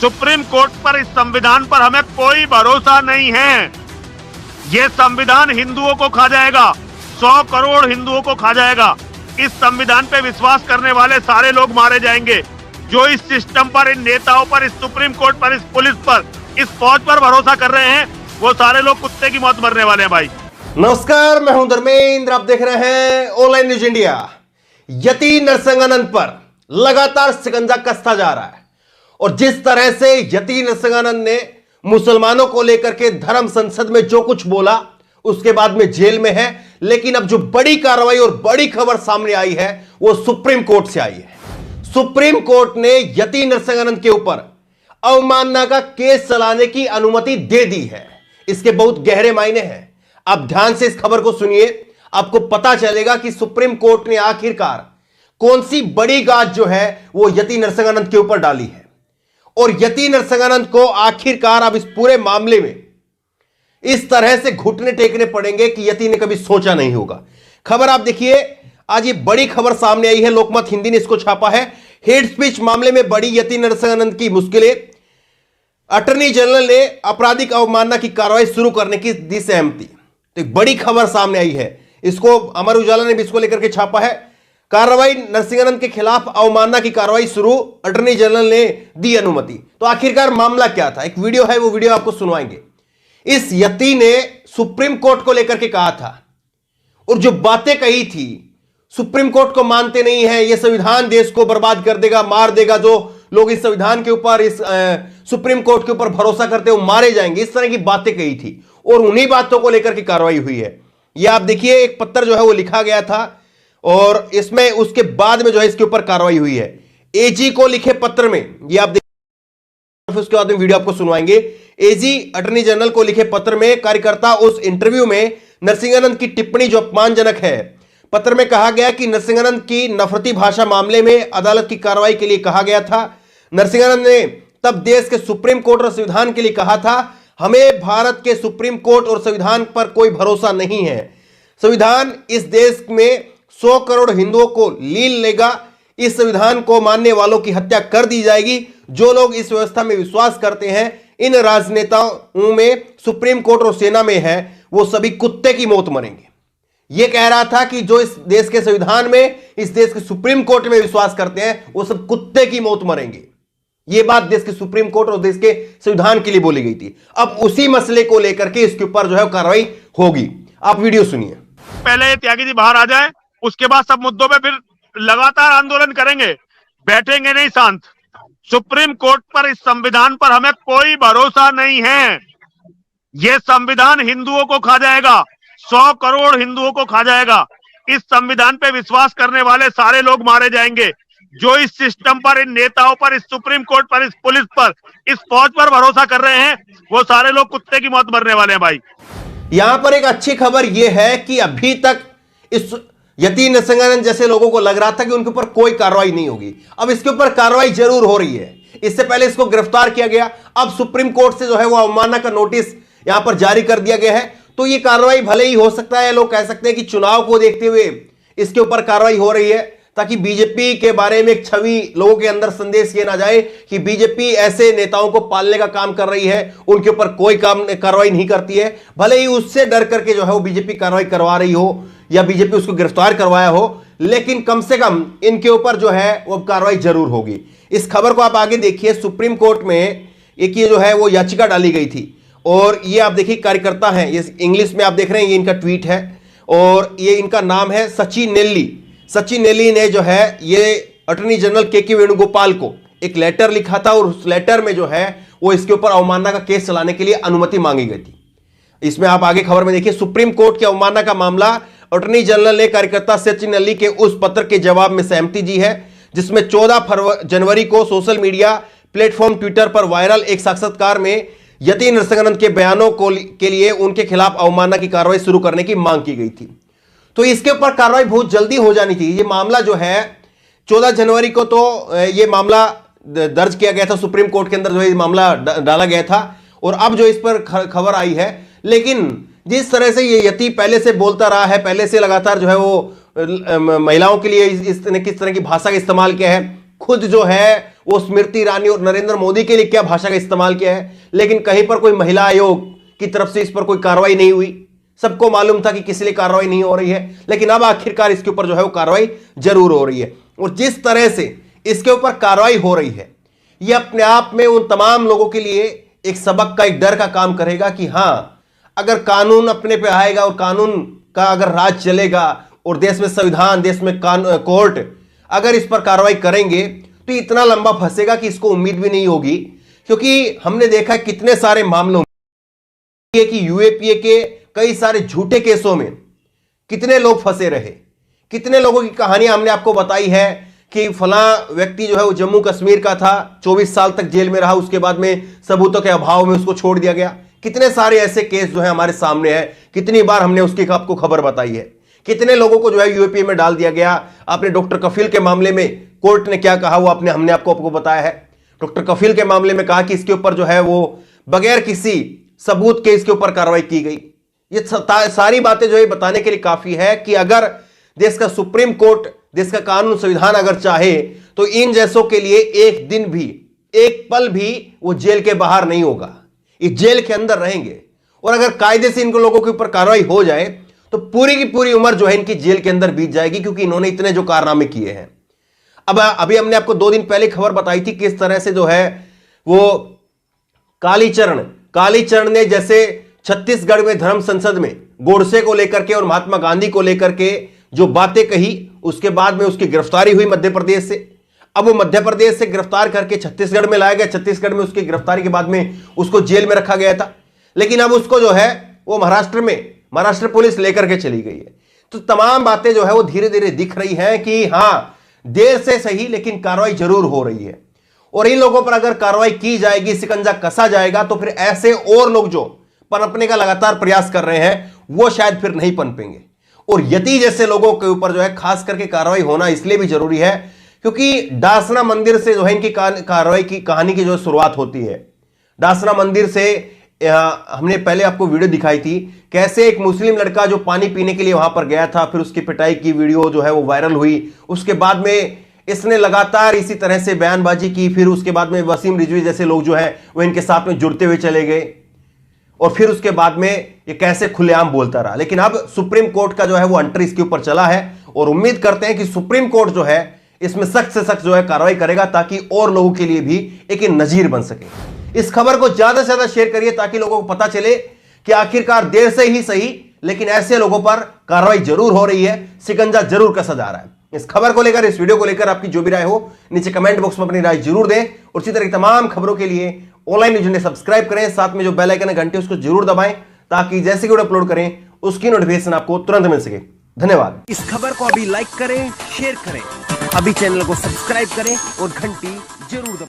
Supreme court पर, इस संविधान पर हमें कोई भरोसा नहीं है। ये संविधान हिंदुओं को खा जाएगा, 100 करोड़ हिंदुओं को खा जाएगा। इस संविधान पे विश्वास करने वाले सारे लोग मारे जाएंगे। जो इस सिस्टम पर, इन नेताओं पर, इस सुप्रीम कोर्ट पर, इस पुलिस पर, इस फौज पर भरोसा कर रहे हैं, वो सारे लोग कुत्ते की मौत मरने वाले हैं भाई। नमस्कार, मैं हूं धर्मेंद्र, आप देख रहे हैं ऑनलाइन न्यूज इंडिया। यति नरसिंहानंद पर लगातार शिकंजा कसता जा रहा है और जिस तरह से यति नरसिंहानंद ने मुसलमानों को लेकर के धर्म संसद में जो कुछ बोला, उसके बाद में जेल में है। लेकिन अब जो बड़ी कार्रवाई और बड़ी खबर सामने आई है वो सुप्रीम कोर्ट से आई है। सुप्रीम कोर्ट ने यति नरसिंहानंद के ऊपर अवमानना का केस चलाने की अनुमति दे दी है। इसके बहुत गहरे मायने हैं। आप ध्यान से इस खबर को सुनिए, आपको पता चलेगा कि सुप्रीम कोर्ट ने आखिरकार कौन सी बड़ी गाज जो है वो यति नरसिंहानंद के ऊपर डाली है। और यति नरसिंहानंद को आखिरकार अब इस पूरे मामले में इस तरह से घुटने टेकने पड़ेंगे कि यति ने कभी सोचा नहीं होगा। खबर आप देखिए, आज ये बड़ी खबर सामने आई है, लोकमत हिंदी ने इसको छापा है। हेट स्पीच मामले में बड़ी यति नरसिंहानंद की मुश्किलें, अटॉर्नी जनरल ने आपराधिक अवमानना की कार्रवाई शुरू करने की दी सहमति। तो एक बड़ी खबर सामने आई है, इसको अमर उजाला ने भी इसको लेकर के छापा है। कार्रवाई, नरसिंहानंद के खिलाफ अवमानना की कार्रवाई शुरू, अटॉर्नी जनरल ने दी अनुमति। तो आखिरकार मामला क्या था? एक वीडियो है, वो वीडियो आपको सुनवाएंगे। इस यति ने सुप्रीम कोर्ट को लेकर के कहा था और जो बातें कही थी, सुप्रीम कोर्ट को मानते नहीं है, यह संविधान देश को बर्बाद कर देगा, मार देगा। जो लोग इस संविधान के ऊपर, इस सुप्रीम कोर्ट के ऊपर भरोसा करते हैं वो मारे जाएंगे, इस तरह की बातें कही थी और उन्हीं बातों को लेकर के कार्रवाई हुई है। यह आप देखिए, एक पत्र जो है वो लिखा गया था और इसमें उसके बाद में जो है इसके ऊपर कार्रवाई हुई है। एजी को लिखे पत्र में, यह आप देखिए, उसके बाद में वीडियो आपको सुनवाएंगे। एजी अटॉर्नी जनरल को लिखे पत्र में कार्यकर्ता उस इंटरव्यू में नरसिंहानंद की टिप्पणी जो अपमानजनक है। पत्र में कहा गया कि नरसिंहानंद की नफरती भाषा मामले में अदालत की कार्रवाई के लिए कहा गया था। नरसिंहानंद ने तब देश के सुप्रीम कोर्ट और संविधान के लिए कहा था, हमें भारत के सुप्रीम कोर्ट और संविधान पर कोई भरोसा नहीं है। संविधान इस देश में 100 करोड़ हिंदुओं को लील लेगा। इस संविधान को मानने वालों की हत्या कर दी जाएगी। जो लोग इस व्यवस्था में विश्वास करते हैं, इन राजनेताओं में, सुप्रीम कोर्ट और सेना में है, वो सभी कुत्ते की मौत मरेंगे। यह कह रहा था कि जो इस देश के संविधान में, इस देश के सुप्रीम कोर्ट में विश्वास करते हैं, वो सब कुत्ते की मौत मरेंगे। यह बात देश के सुप्रीम कोर्ट और देश के संविधान के लिए बोली गई थी। अब उसी मसले को लेकर के इसके ऊपर जो है कार्रवाई होगी। आप वीडियो सुनिए। पहले त्यागी जी बाहर आ जाए, उसके बाद सब मुद्दों पे फिर लगातार आंदोलन करेंगे, बैठेंगे नहीं शांत। सुप्रीम कोर्ट पर, इस संविधान पर हमें कोई भरोसा नहीं है। ये संविधान हिंदुओं को खा जाएगा, 100 करोड़ हिंदुओं को खा जाएगा। इस संविधान पे विश्वास करने वाले सारे लोग मारे जाएंगे। जो इस सिस्टम पर, इन नेताओं पर, इस सुप्रीम कोर्ट पर, इस पुलिस पर, इस फौज पर भरोसा कर रहे हैं, वो सारे लोग कुत्ते की मौत मरने वाले हैं भाई। यहां पर एक अच्छी खबर यह है कि अभी तक इस यति नरसिंहानंद जैसे लोगों को लग रहा था कि उनके ऊपर कोई कार्रवाई नहीं होगी। अब इसके ऊपर कार्रवाई जरूर हो रही है। इससे पहले इसको गिरफ्तार किया गया, अब सुप्रीम कोर्ट से जो है वो अवमानना का नोटिस यहां पर जारी कर दिया गया है। तो ये कार्रवाई भले ही हो सकता है, लोग कह सकते हैं कि चुनाव को देखते हुए इसके ऊपर कार्रवाई हो रही है, ताकि बीजेपी के बारे में एक छवि लोगों के अंदर संदेश ये ना जाए कि बीजेपी ऐसे नेताओं को पालने का काम कर रही है, उनके ऊपर कोई कार्रवाई नहीं करती है। भले ही उससे डर करके जो है वो बीजेपी कार्रवाई करवा रही हो या बीजेपी उसको गिरफ्तार करवाया हो, लेकिन कम से कम इनके ऊपर जो है वो कार्रवाई जरूर होगी। इस खबर को आप आगे देखिए। सुप्रीम कोर्ट में एक ये जो है वो याचिका डाली गई थी और ये आप देखिए, कार्यकर्ता हैं, ये इंग्लिश में आप देख रहे हैं, ये इनका ट्वीट है और ये इनका नाम है सचिन नेल्ली। सचिन नेल्ली ने जो है ये अटॉर्नी जनरल के वेणुगोपाल को एक लेटर लिखा था और उस लेटर में जो है वो इसके ऊपर अवमानना का केस चलाने के लिए अनुमति मांगी गई थी। इसमें आप आगे खबर में देखिए, सुप्रीम कोर्ट की अवमानना का मामला, अटॉर्नी जनरल ने कार्यकर्ता सचिन नेल्ली के उस पत्र के जवाब में सहमति दी है जिसमें 14 जनवरी को सोशल मीडिया प्लेटफॉर्म ट्विटर पर वायरल एक साक्षात्कार में यति नरसिंहानंद के बयानों के लिए उनके खिलाफ अवमानना की कार्रवाई शुरू करने की मांग की गई थी। तो इसके ऊपर कार्रवाई बहुत जल्दी हो जानी चाहिए। ये मामला जो है 14 जनवरी को तो ये मामला दर्ज किया गया था, सुप्रीम कोर्ट के अंदर जो है ये मामला डाला गया था और अब जो इस पर खबर आई है। लेकिन जिस तरह से ये यति पहले से बोलता रहा है, पहले से लगातार जो है वो महिलाओं के लिए किस तरह की भाषा का इस्तेमाल किया है, खुद जो है वो स्मृति ईरानी और नरेंद्र मोदी के लिए क्या भाषा का इस्तेमाल किया है, लेकिन कहीं पर कोई महिला आयोग की तरफ से इस पर कोई कार्रवाई नहीं हुई। सबको मालूम था कि किस लिए कार्रवाई नहीं हो रही है, लेकिन अब आखिरकार इसके ऊपर जो है वो कार्रवाई जरूर हो रही है। और जिस तरह से इसके ऊपर कार्रवाई हो रही है, यह अपने आप में उन तमाम लोगों के लिए एक सबक का, एक डर का काम करेगा कि हां, अगर कानून अपने पे आएगा और कानून का अगर राज चलेगा और देश में संविधान, देश में कोर्ट अगर इस पर कार्रवाई करेंगे तो इतना लंबा फंसेगा कि इसको उम्मीद भी नहीं होगी। क्योंकि हमने देखा कितने सारे मामलों में कि यूएपीए के कई सारे झूठे केसों में कितने लोग फंसे रहे, कितने लोगों की कहानियां हमने आपको बताई है कि फलां व्यक्ति जो है वो जम्मू कश्मीर का था, 24 साल तक जेल में रहा, उसके बाद में सबूतों के अभाव में उसको छोड़ दिया गया। कितने सारे ऐसे केस जो है हमारे सामने है, कितनी बार हमने उसकी आपको खबर बताई है। कितने लोगों को जो है यूएपीए में डाल दिया गया। आपने डॉक्टर कफील के मामले में कोर्ट ने क्या कहा वो हमने आपको बताया है। डॉक्टर कफील के मामले में कहा कि इसके ऊपर जो है वो बगैर किसी सबूत के इसके ऊपर कार्रवाई की गई। ये सारी बातें जो है बताने के लिए काफी है कि अगर देश का सुप्रीम कोर्ट, देश का कानून, संविधान अगर चाहे तो इन जैसों के लिए एक दिन भी, एक पल भी वो जेल के बाहर नहीं होगा, ये जेल के अंदर रहेंगे। और अगर कायदे से इनको लोगों के ऊपर कार्रवाई हो जाए तो पूरी की पूरी उम्र जो है इनकी जेल के अंदर बीत जाएगी, क्योंकि इन्होंने इतने जो कारनामे किए हैं। अब अभी हमने आपको 2 दिन पहले खबर बताई थी किस तरह से जो है वो कालीचरण ने जैसे छत्तीसगढ़ में धर्म संसद में गोडसे को लेकर के और महात्मा गांधी को लेकर के जो बातें कही, उसके बाद में उसकी गिरफ्तारी हुई मध्य प्रदेश से। अब वो मध्य प्रदेश से गिरफ्तार करके छत्तीसगढ़ में लाया गया, छत्तीसगढ़ में उसकी गिरफ्तारी के बाद में उसको जेल में रखा गया था, लेकिन अब उसको जो है वो महाराष्ट्र पुलिस लेकर के चली गई है। तो तमाम बातें जो है वो धीरे धीरे दिख रही हैं कि हां, देर से सही लेकिन कार्रवाई जरूर हो रही है। और इन लोगों पर अगर कार्रवाई की जाएगी, शिकंजा कसा जाएगा, तो फिर ऐसे और लोग जो पनपने का लगातार प्रयास कर रहे हैं वो शायद फिर नहीं पनपेंगे। और यति जैसे लोगों के ऊपर जो है खास करके कार्रवाई होना इसलिए भी जरूरी है क्योंकि डासना मंदिर से जो है इनकी कार्रवाई की कहानी की जो शुरुआत होती है। डासना मंदिर से हमने पहले आपको वीडियो दिखाई थी कैसे एक मुस्लिम लड़का जो पानी पीने के लिए वहां पर गया था, फिर उसकी पिटाई की वीडियो जो है वो वायरल हुई। उसके बाद में इसने लगातार इसी तरह से बयानबाजी की, फिर उसके बाद में वसीम रिजवी जैसे लोग जो है वो इनके साथ में जुड़ते हुए चले गए, और फिर उसके बाद में ये कैसे खुलेआम बोलता रहा। लेकिन अब सुप्रीम कोर्ट का जो है वो अंटर इसके ऊपर चला है, और उम्मीद करते हैं कि सुप्रीम कोर्ट जो है इसमें सख्त से सख्त जो है कार्रवाई करेगा, ताकि और लोगों के लिए भी एक नजीर बन सके। इस खबर को ज्यादा से ज्यादा शेयर करिए ताकि लोगों को पता चले कि आखिरकार देर से ही सही लेकिन ऐसे लोगों पर कार्रवाई जरूर हो रही है, शिकंजा जरूर कसा जा रहा है। इस खबर को लेकर, इस वीडियो को लेकर आपकी जो भी राय हो नीचे कमेंट बॉक्स में अपनी राय जरूर दें, और इसी तरह की तमाम खबरों के लिए ऑनलाइन न्यूज़ इंडिया सब्सक्राइब करें, साथ में जो बेल आइकन है घंटे उसको जरूर दबाएं ताकि जैसे वीडियो अपलोड करें उसकी नोटिफिकेशन आपको तुरंत मिल सके। धन्यवाद। इस खबर को अभी लाइक करें, शेयर करें, अभी चैनल को सब्सक्राइब करें और घंटी जरूर दबाएं।